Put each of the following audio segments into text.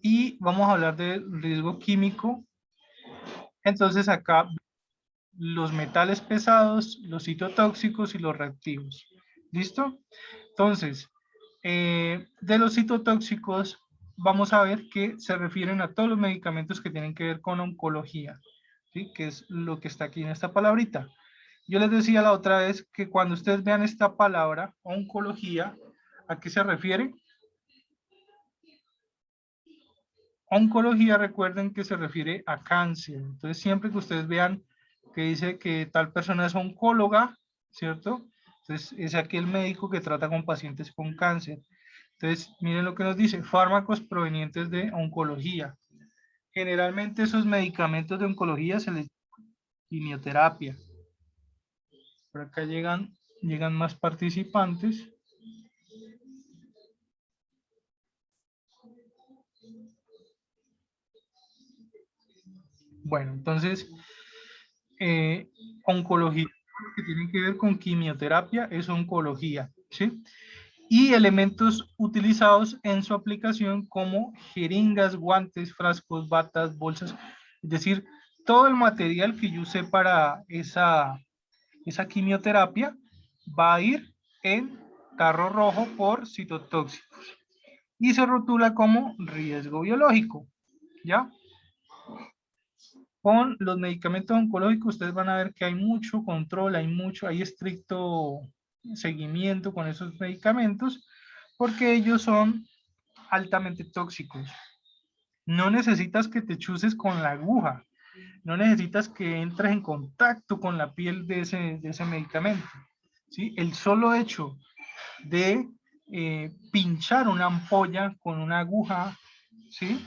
y vamos a hablar del riesgo químico. Entonces acá los metales pesados, los citotóxicos y los reactivos. ¿Listo? Entonces, de los citotóxicos vamos a ver que se refieren a todos los medicamentos que tienen que ver con oncología, ¿sí? Que es lo que está aquí en esta palabrita. Yo les decía la otra vez que cuando ustedes vean esta palabra, oncología, ¿a qué se refiere? Oncología, recuerden que se refiere a cáncer. Entonces, siempre que ustedes vean que dice que tal persona es oncóloga, ¿cierto? Entonces, es aquel médico que trata con pacientes con cáncer. Entonces, miren lo que nos dice, fármacos provenientes de oncología. Generalmente esos medicamentos de oncología se les llama quimioterapia. Por acá llegan más participantes. Bueno, entonces, oncología, lo que tiene que ver con quimioterapia es oncología, ¿sí? Y elementos utilizados en su aplicación como jeringas, guantes, frascos, batas, bolsas, es decir, todo el material que yo use para esa quimioterapia va a ir en tarro rojo por citotóxicos y se rotula como riesgo biológico, ¿ya? Con los medicamentos oncológicos ustedes van a ver que hay mucho control, hay estricto seguimiento con esos medicamentos porque ellos son altamente tóxicos. No necesitas que te chuses con la aguja, no necesitas que entres en contacto con la piel de ese medicamento, ¿sí? El solo hecho de pinchar una ampolla con una aguja, ¿sí?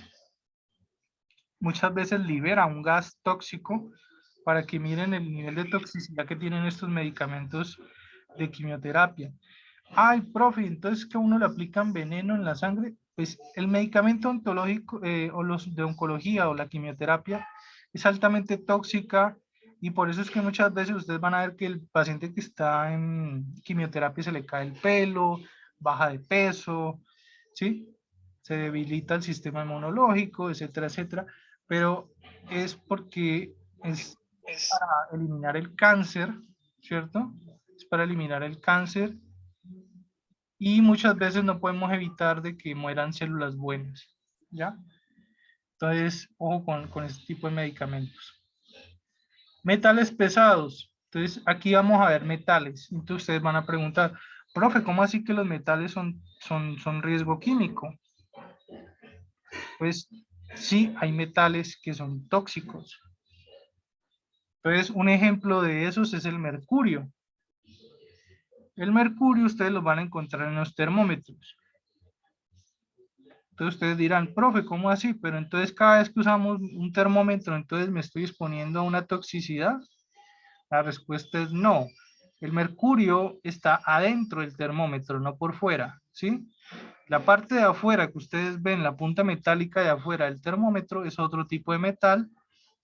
Muchas veces libera un gas tóxico para que miren el nivel de toxicidad que tienen estos medicamentos de quimioterapia. Ay, profe, entonces que a uno le aplican veneno en la sangre. Pues el medicamento ontológico o los de oncología o la quimioterapia es altamente tóxica y por eso es que muchas veces ustedes van a ver que el paciente que está en quimioterapia se le cae el pelo, baja de peso, ¿sí? Se debilita el sistema inmunológico, etcétera, etcétera. Pero es porque es para eliminar el cáncer, ¿cierto? Es para eliminar el cáncer y muchas veces no podemos evitar de que mueran células buenas, ¿ya? Entonces, ojo con este tipo de medicamentos. Metales pesados. Entonces, aquí vamos a ver metales. Entonces, ustedes van a preguntar, profe, ¿cómo así que los metales son riesgo químico? Pues sí, hay metales que son tóxicos. Entonces, un ejemplo de esos es el mercurio. El mercurio ustedes lo van a encontrar en los termómetros. Entonces ustedes dirán, profe, ¿cómo así? Pero entonces cada vez que usamos un termómetro, entonces me estoy exponiendo a una toxicidad. La respuesta es no. El mercurio está adentro del termómetro, no por fuera, ¿sí? La parte de afuera que ustedes ven, la punta metálica de afuera del termómetro, es otro tipo de metal,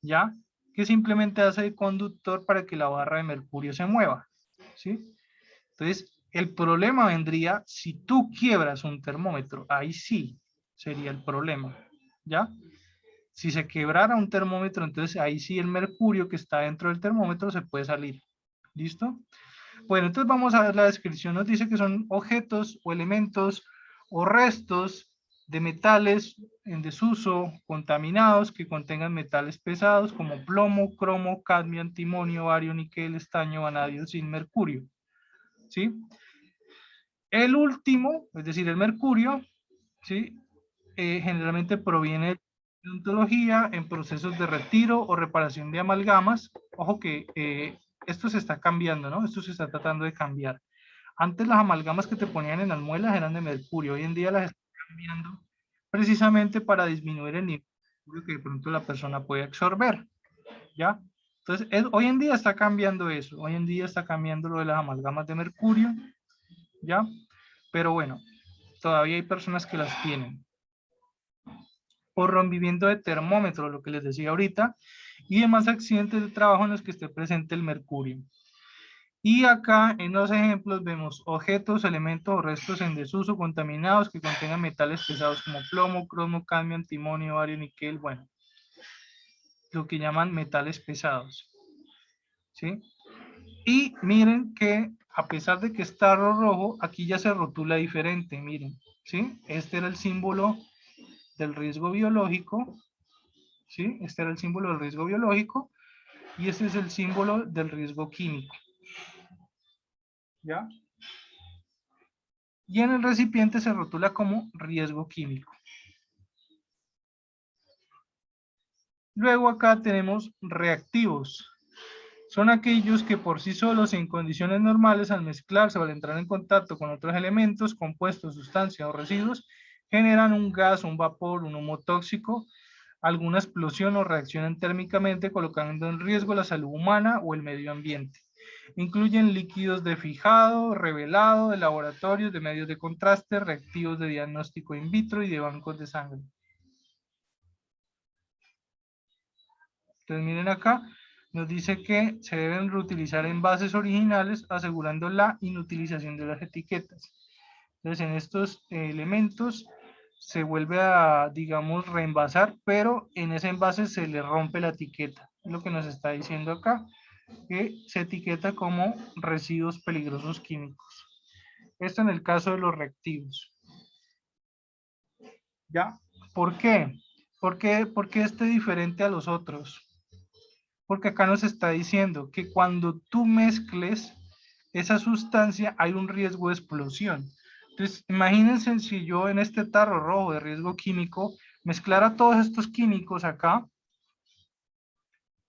¿ya? Que simplemente hace de conductor para que la barra de mercurio se mueva, ¿sí? Entonces, el problema vendría si tú quiebras un termómetro, ahí sí sería el problema, ¿ya? Si se quebrara un termómetro, entonces ahí sí el mercurio que está dentro del termómetro se puede salir. ¿Listo? Bueno, entonces vamos a ver la descripción. Nos dice que son objetos o elementos o restos de metales en desuso, contaminados, que contengan metales pesados como plomo, cromo, cadmio, antimonio, bario, níquel, estaño, vanadio, sin mercurio. ¿Sí? El último, es decir, el mercurio, ¿sí? Generalmente proviene de ontología en procesos de retiro o reparación de amalgamas. Ojo que esto se está cambiando, ¿no? Esto se está tratando de cambiar. Antes las amalgamas que te ponían en las muelas eran de mercurio, hoy en día las están cambiando precisamente para disminuir el nivel de mercurio que de pronto la persona puede absorber, ¿ya? Entonces, hoy en día está cambiando eso, hoy en día está cambiando lo de las amalgamas de mercurio, ¿ya? Pero bueno, todavía hay personas que las tienen. Por rompimiento de termómetro, lo que les decía ahorita, y demás accidentes de trabajo en los que esté presente el mercurio. Y acá en los ejemplos vemos objetos, elementos o restos en desuso contaminados que contengan metales pesados como plomo, cromo, cadmio, antimonio, bario, níquel, bueno, lo que llaman metales pesados, ¿sí? Y miren que a pesar de que está rojo, aquí ya se rotula diferente, miren, ¿sí? Este era el símbolo del riesgo biológico, ¿sí? Este era el símbolo del riesgo biológico y este es el símbolo del riesgo químico, ¿ya? Y en el recipiente se rotula como riesgo químico. Luego acá tenemos reactivos. Son aquellos que por sí solos en condiciones normales al mezclarse o al entrar en contacto con otros elementos, compuestos, sustancias o residuos, generan un gas, un vapor, un humo tóxico, alguna explosión o reaccionan térmicamente colocando en riesgo la salud humana o el medio ambiente. Incluyen líquidos de fijado, revelado, de laboratorios, de medios de contraste, reactivos de diagnóstico in vitro y de bancos de sangre. Entonces miren acá, nos dice que se deben reutilizar envases originales asegurando la inutilización de las etiquetas. Entonces en estos elementos se vuelve a, digamos, reenvasar, pero en ese envase se le rompe la etiqueta. Es lo que nos está diciendo acá, que se etiqueta como residuos peligrosos químicos. Esto en el caso de los reactivos. ¿Ya? ¿Por qué? ¿Por qué este diferente a los otros? Porque acá nos está diciendo que cuando tú mezcles esa sustancia hay un riesgo de explosión. Entonces, imagínense si yo en este tarro rojo de riesgo químico mezclara todos estos químicos acá,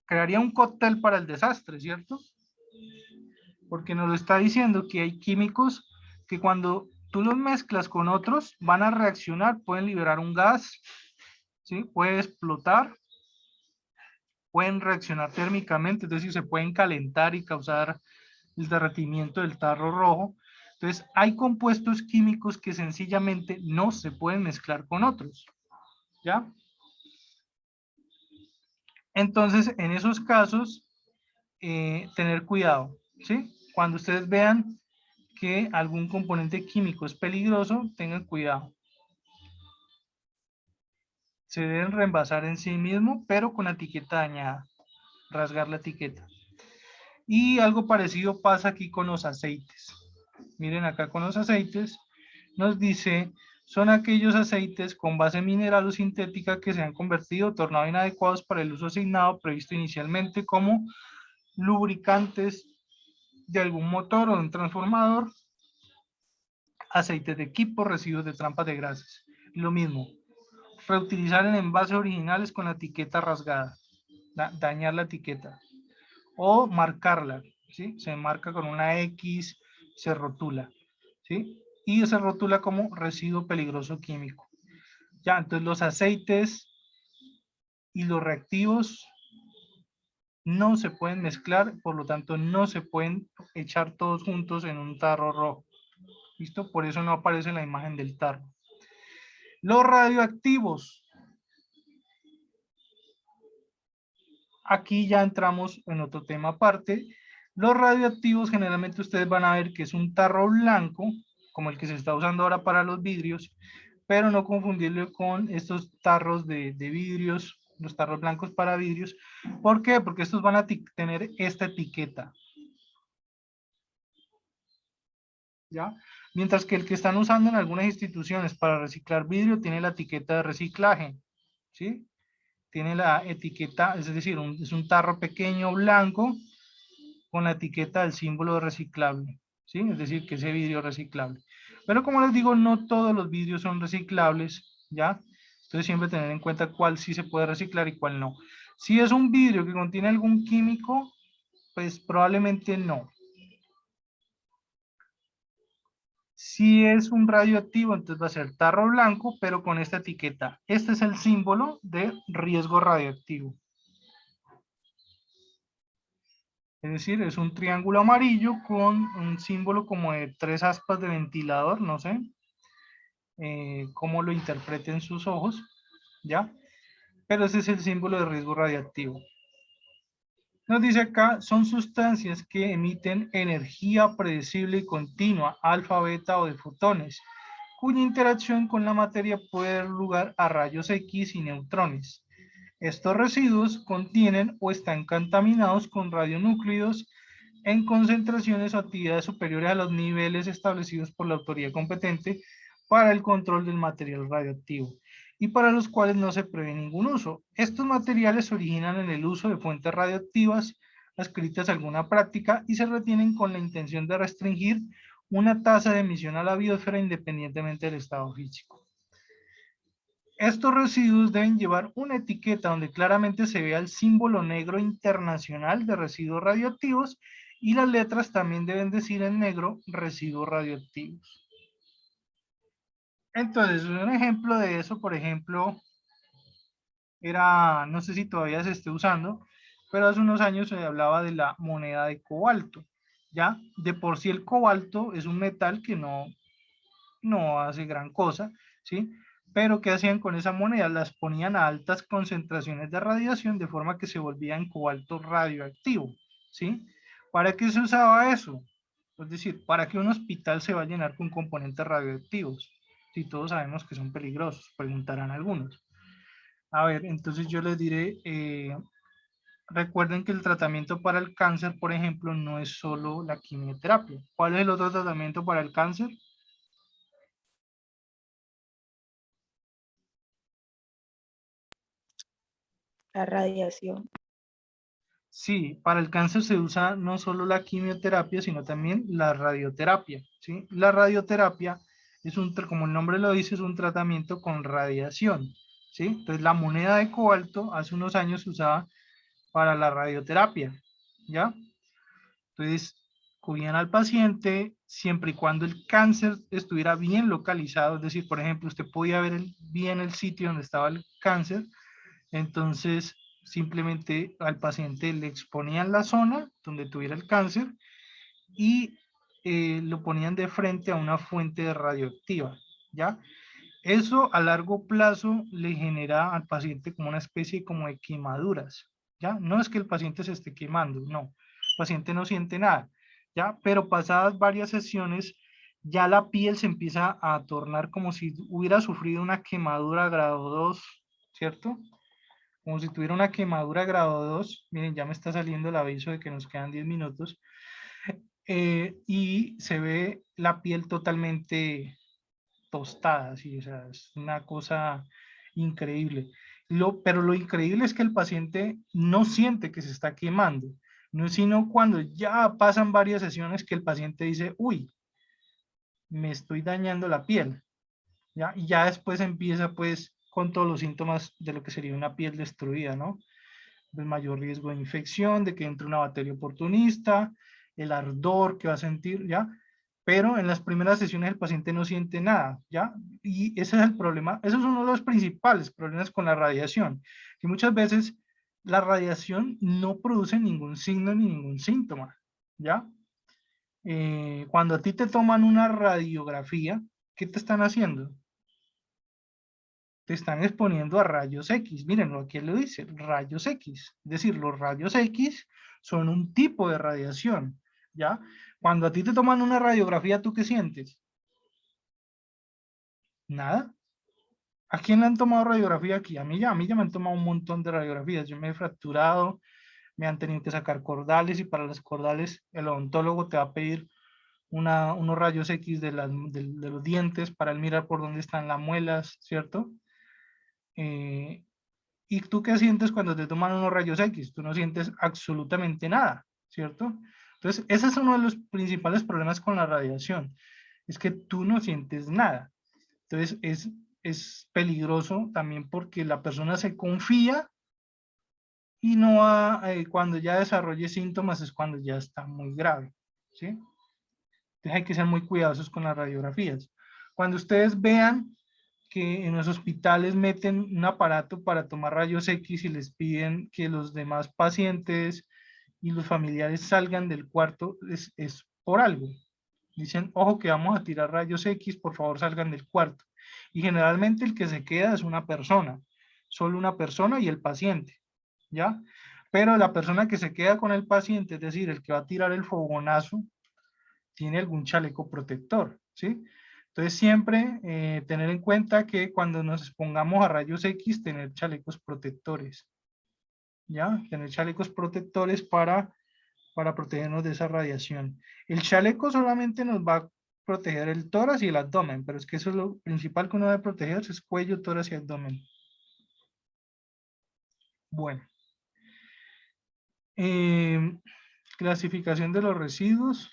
crearía un cóctel para el desastre, ¿cierto? Porque nos lo está diciendo que hay químicos que cuando tú los mezclas con otros van a reaccionar, pueden liberar un gas, ¿sí? Puede explotar, pueden reaccionar térmicamente, es decir, se pueden calentar y causar el derretimiento del tarro rojo. Entonces, hay compuestos químicos que sencillamente no se pueden mezclar con otros, ¿ya? Entonces, en esos casos, tener cuidado, ¿sí? Cuando ustedes vean que algún componente químico es peligroso, tengan cuidado. Se deben reemplazar en sí mismo, pero con la etiqueta dañada, rasgar la etiqueta. Y algo parecido pasa aquí con los aceites. Miren acá con los aceites, nos dice, son aquellos aceites con base mineral o sintética que se han convertido o tornado inadecuados para el uso asignado previsto inicialmente como lubricantes de algún motor o de un transformador, aceites de equipo, residuos de trampas de grasas. Lo mismo, reutilizar en envases originales con la etiqueta rasgada, dañar la etiqueta o marcarla, ¿sí? Se marca con una X, se rotula, ¿sí? Y se rotula como residuo peligroso químico. Ya, entonces los aceites y los reactivos no se pueden mezclar, por lo tanto no se pueden echar todos juntos en un tarro rojo. ¿Listo? Por eso no aparece la imagen del tarro. Los radioactivos. Aquí ya entramos en otro tema aparte. Los radioactivos generalmente ustedes van a ver que es un tarro blanco, como el que se está usando ahora para los vidrios, pero no confundirlo con estos tarros de vidrios, los tarros blancos para vidrios. ¿Por qué? Porque estos van a tener esta etiqueta. ¿Ya? Mientras que el que están usando en algunas instituciones para reciclar vidrio tiene la etiqueta de reciclaje, ¿sí? Tiene la etiqueta, es decir, es un tarro pequeño blanco con la etiqueta del símbolo de reciclable, ¿sí? Es decir, que ese vidrio es reciclable. Pero como les digo, no todos los vidrios son reciclables, ¿ya? Entonces siempre tener en cuenta cuál sí se puede reciclar y cuál no. Si es un vidrio que contiene algún químico, pues probablemente no. Si es un radioactivo, entonces va a ser tarro blanco, pero con esta etiqueta. Este es el símbolo de riesgo radioactivo. Es decir, es un triángulo amarillo con un símbolo como de 3 aspas de ventilador, no sé cómo lo interpreten sus ojos, ¿ya? Pero ese es el símbolo de riesgo radiactivo. Nos dice acá, son sustancias que emiten energía predecible y continua, alfa, beta o de fotones, cuya interacción con la materia puede dar lugar a rayos X y neutrones. Estos residuos contienen o están contaminados con radionúclidos en concentraciones o actividades superiores a los niveles establecidos por la autoridad competente para el control del material radioactivo y para los cuales no se prevé ningún uso. Estos materiales se originan en el uso de fuentes radioactivas adscritas a alguna práctica y se retienen con la intención de restringir una tasa de emisión a la biosfera independientemente del estado físico. Estos residuos deben llevar una etiqueta donde claramente se vea el símbolo negro internacional de residuos radioactivos y las letras también deben decir en negro residuos radioactivos. Entonces, un ejemplo de eso, por ejemplo, era, no sé si todavía se esté usando, pero hace unos años se hablaba de la moneda de cobalto, ¿ya? De por sí el cobalto es un metal que no hace gran cosa, ¿sí? Pero ¿qué hacían con esa moneda? Las ponían a altas concentraciones de radiación de forma que se volvía en cobalto radioactivo, ¿sí? ¿Para qué se usaba eso? Es decir, ¿para qué un hospital se va a llenar con componentes radioactivos? Si todos sabemos que son peligrosos, preguntarán algunos. A ver, entonces yo les diré, recuerden que el tratamiento para el cáncer, por ejemplo, no es solo la quimioterapia. ¿Cuál es el otro tratamiento para el cáncer? La radiación. Sí, para el cáncer se usa no solo la quimioterapia, sino también la radioterapia, ¿sí? La radioterapia es como el nombre lo dice, es un tratamiento con radiación, ¿sí? Entonces la moneda de cobalto hace unos años se usaba para la radioterapia, ¿ya? Entonces cubrían al paciente siempre y cuando el cáncer estuviera bien localizado, es decir, por ejemplo, usted podía ver bien el sitio donde estaba el cáncer, entonces simplemente al paciente le exponían la zona donde tuviera el cáncer y lo ponían de frente a una fuente radioactiva, ¿ya? Eso a largo plazo le genera al paciente como una especie como de quemaduras, ¿ya? No es que el paciente se esté quemando, no. El paciente no siente nada, ¿ya? Pero pasadas varias sesiones, ya la piel se empieza a tornar como si hubiera sufrido una quemadura grado 2, ¿cierto? Como si tuviera una quemadura grado 2. Miren, ya me está saliendo el aviso de que nos quedan 10 minutos. Y se ve la piel totalmente tostada, ¿sí? O sea, es una cosa increíble. Pero lo increíble es que el paciente no siente que se está quemando, no es sino cuando ya pasan varias sesiones que el paciente dice, uy, me estoy dañando la piel, ¿ya? Y ya después empieza pues con todos los síntomas de lo que sería una piel destruida, ¿no? El mayor riesgo de infección, de que entre una bacteria oportunista, el ardor que va a sentir, ¿ya? Pero en las primeras sesiones el paciente no siente nada, ¿ya? Y ese es el problema, eso es uno de los principales problemas con la radiación, que muchas veces la radiación no produce ningún signo ni ningún síntoma, ¿ya? Cuando a ti te toman una radiografía, ¿qué te están haciendo? Te están exponiendo a rayos X. Miren, aquí lo dice, rayos X. Es decir, los rayos X son un tipo de radiación, ¿ya? Cuando a ti te toman una radiografía, ¿tú qué sientes? Nada. ¿A quién le han tomado radiografía aquí? A mí ya me han tomado un montón de radiografías. Yo me he fracturado, me han tenido que sacar cordales y para los cordales el odontólogo te va a pedir unos rayos X de los dientes para él mirar por dónde están las muelas, ¿cierto? ¿Y tú qué sientes cuando te toman unos rayos X? Tú no sientes absolutamente nada, ¿cierto? Entonces, ese es uno de los principales problemas con la radiación, es que tú no sientes nada. Entonces, es peligroso también porque la persona se confía y no va, cuando ya desarrolle síntomas es cuando ya está muy grave, ¿sí? Entonces hay que ser muy cuidadosos con las radiografías. Cuando ustedes vean que en los hospitales meten un aparato para tomar rayos X y les piden que los demás pacientes y los familiares salgan del cuarto, es por algo. Dicen, ojo que vamos a tirar rayos X, por favor salgan del cuarto. Y generalmente el que se queda es una persona, solo una persona y el paciente, ¿ya? pero la persona que se queda con el paciente, es decir, el que va a tirar el fogonazo, tiene algún chaleco protector, ¿sí? Entonces siempre tener en cuenta que cuando nos expongamos a rayos X, tener chalecos protectores, ¿ya? Tener chalecos protectores para protegernos de esa radiación. El chaleco solamente nos va a proteger el tórax y el abdomen, pero es que eso es lo principal que uno debe protegerse, es cuello, tórax y abdomen. Bueno. Clasificación de los residuos.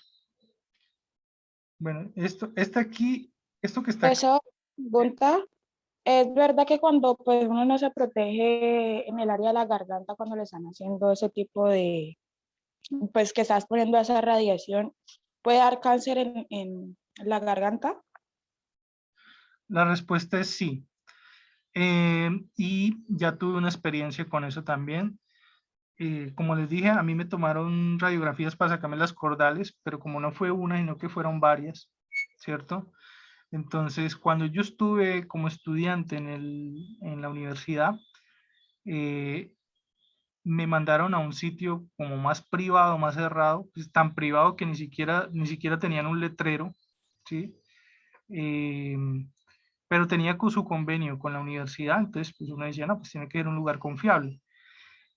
Bueno, esto que está aquí, Esa pregunta, es verdad que cuando pues uno no se protege en el área de la garganta cuando le están haciendo ese tipo de, pues que estás poniendo esa radiación, puede dar cáncer en la garganta. la respuesta es sí. Y ya tuve una experiencia con eso también. Como les dije, a mí me tomaron radiografías para sacarme las cordales, pero como no fue una, sino que fueron varias, ¿cierto? Entonces, cuando yo estuve como estudiante en la universidad, eh, me mandaron a un sitio como más privado, más cerrado, pues tan privado que ni siquiera tenían un letrero, ¿sí? Eh, pero tenía con su convenio con la universidad, entonces pues uno decía, no, pues tiene que ser un lugar confiable.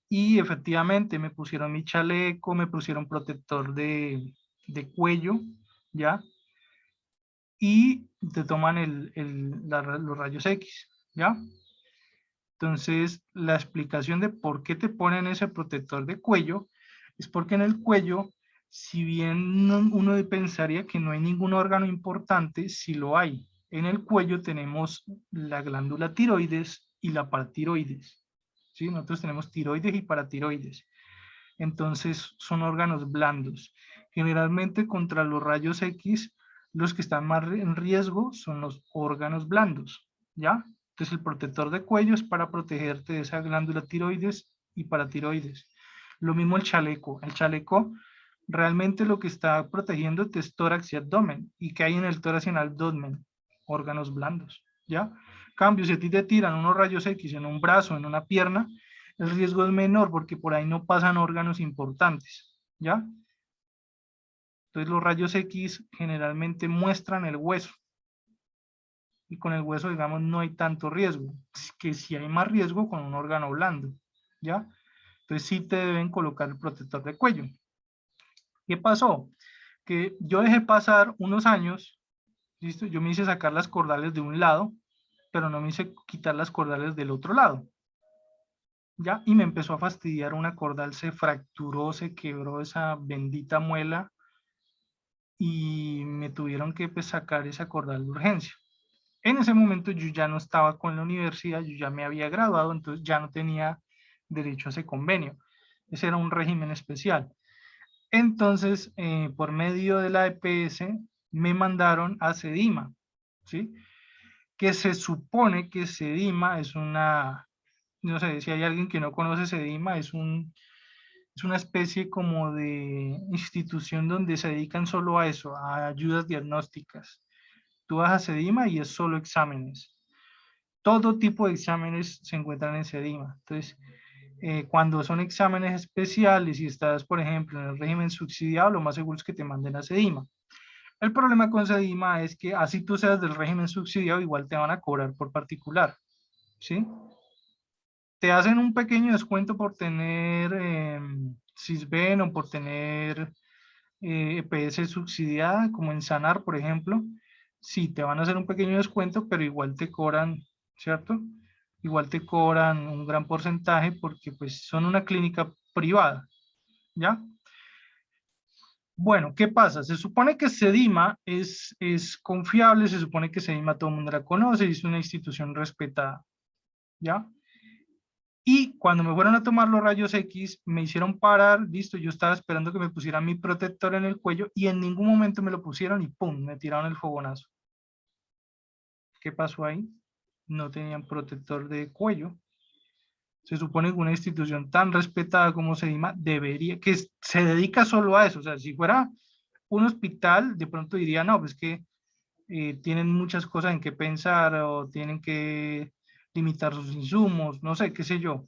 Y efectivamente me pusieron mi chaleco, me pusieron protector de cuello, ¿ya? Y te toman los rayos X, ¿ya? Entonces, la explicación de por qué te ponen ese protector de cuello es porque en el cuello, si bien uno pensaría que no hay ningún órgano importante, sí lo hay. En el cuello tenemos la glándula tiroides y la paratiroides. ¿Sí? Nosotros tenemos tiroides y paratiroides. Entonces, son órganos blandos. Generalmente contra los rayos X, los que están más en riesgo son los órganos blandos, ¿ya? Entonces, el protector de cuello es para protegerte de esa glándula tiroides y paratiroides. Lo mismo el chaleco. El chaleco realmente lo que está protegiendo es tórax y abdomen. ¿Y qué hay en el tórax y en el abdomen? Órganos blandos, ¿ya? Cambio, si a ti te tiran unos rayos X en un brazo, en una pierna, el riesgo es menor porque por ahí no pasan órganos importantes, ¿ya? Entonces los rayos X generalmente muestran el hueso y con el hueso, digamos, no hay tanto riesgo, que si hay más riesgo con un órgano blando, ¿ya? Entonces sí te deben colocar el protector de cuello. ¿Qué pasó? Que yo dejé pasar unos años, ¿listo? Yo me hice sacar las cordales de un lado, pero no me hice quitar las cordales del otro lado, ¿ya? Y me empezó a fastidiar una cordal, se fracturó, se quebró esa bendita muela y me tuvieron que pues, sacar esa cordal de urgencia. En ese momento yo ya no estaba con la universidad, yo ya me había graduado, entonces ya no tenía derecho a ese convenio. Ese era un régimen especial. Entonces, por medio de la EPS, me mandaron a Sedima, ¿sí? Que se supone que Sedima es una, no sé, si hay alguien que no conoce Sedima, es una especie como de institución donde se dedican solo a eso, a ayudas diagnósticas. Tú vas a Sedima y es solo exámenes. Todo tipo de exámenes se encuentran en Sedima. Entonces, cuando son exámenes especiales y estás, por ejemplo, en el régimen subsidiado, lo más seguro es que te manden a Sedima. El problema con Sedima es que así tú seas del régimen subsidiado, igual te van a cobrar por particular, ¿sí? Te hacen un pequeño descuento por tener Sisbén o por tener EPS subsidiada, como en Sanar, por ejemplo. Sí, te van a hacer un pequeño descuento, pero igual te cobran, ¿cierto? Igual te cobran un gran porcentaje porque pues son una clínica privada, ¿ya? Bueno, ¿qué pasa? Se supone que Sedima es confiable, se supone que Sedima todo el mundo la conoce y es una institución respetada, ¿ya? Y cuando me fueron a tomar los rayos X, me hicieron parar, listo, yo estaba esperando que me pusieran mi protector en el cuello y en ningún momento me lo pusieron y ¡pum! Me tiraron el fogonazo. ¿Qué pasó ahí? No tenían protector de cuello. Se supone que una institución tan respetada como Sedima debería, que se dedica solo a eso. O sea, si fuera un hospital, de pronto diría, no, pues que tienen muchas cosas en que pensar o tienen que limitar sus insumos, no sé, qué sé yo.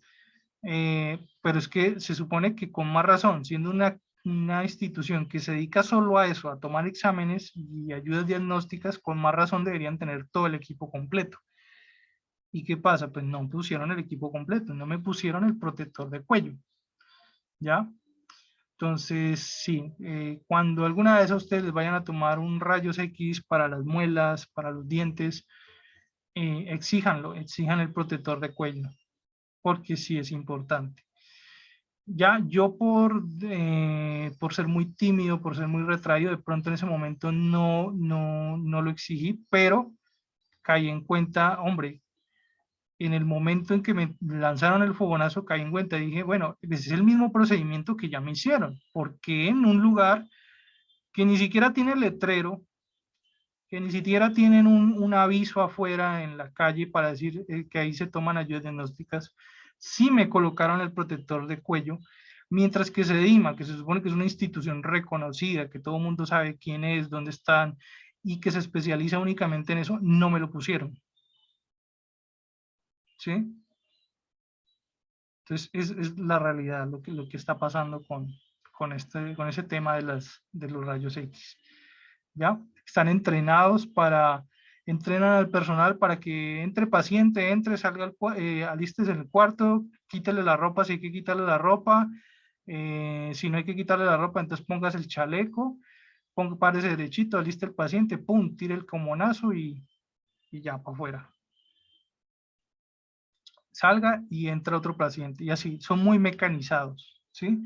Pero es que se supone que con más razón, siendo una institución que se dedica solo a eso, a tomar exámenes y ayudas diagnósticas, con más razón deberían tener todo el equipo completo. ¿Y qué pasa? Pues no pusieron el equipo completo, no me pusieron el protector de cuello, ¿ya? Entonces, sí, cuando alguna vez a ustedes les vayan a tomar un rayos X para las muelas, para los dientes, exíjanlo, exijan el protector de cuello, porque sí es importante. Ya yo por ser muy tímido, por ser muy retraído, de pronto en ese momento no lo exigí, pero caí en cuenta, hombre, en el momento en que me lanzaron el fogonazo, caí en cuenta y dije, bueno, ese es el mismo procedimiento que ya me hicieron, porque en un lugar que ni siquiera tiene letrero, que ni siquiera tienen un aviso afuera en la calle para decir que ahí se toman ayudas diagnósticas, sí me colocaron el protector de cuello, mientras que SEDIMA, que se supone que es una institución reconocida, que todo el mundo sabe quién es, dónde están, y que se especializa únicamente en eso, no me lo pusieron. ¿Sí? Entonces, es la realidad, lo que está pasando con ese tema de los rayos X. ¿Ya? Están entrenados entrenan al personal para que entre paciente, entre, salga, alistes en el cuarto, quítale la ropa si hay que quitarle la ropa, si no hay que quitarle la ropa, entonces pongas el chaleco, párese derechito, aliste el paciente, pum, tire el comonazo y ya, para afuera. Salga y entra otro paciente, y así, son muy mecanizados, ¿sí?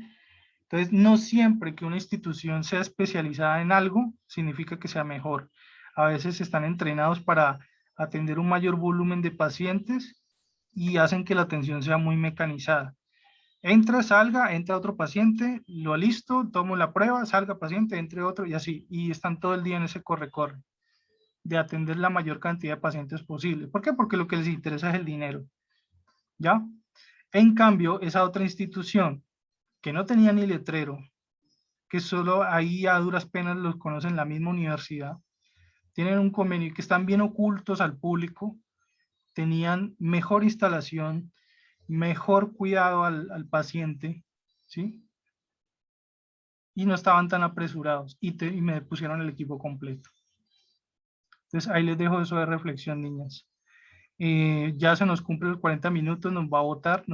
Entonces, no siempre que una institución sea especializada en algo, significa que sea mejor. A veces están entrenados para atender un mayor volumen de pacientes y hacen que la atención sea muy mecanizada. Entra, salga, entra otro paciente, lo listo, tomo la prueba, salga paciente, entre otro y así. Y están todo el día en ese corre-corre de atender la mayor cantidad de pacientes posible. ¿Por qué? Porque lo que les interesa es el dinero. ¿Ya? En cambio, esa otra institución que no tenía ni letrero, que solo ahí a duras penas los conocen la misma universidad, tienen un convenio que están bien ocultos al público, tenían mejor instalación, mejor cuidado al paciente, ¿sí? Y no estaban tan apresurados y me pusieron el equipo completo. Entonces ahí les dejo eso de reflexión, niñas. Ya se nos cumple los 40 minutos, nos va a votar.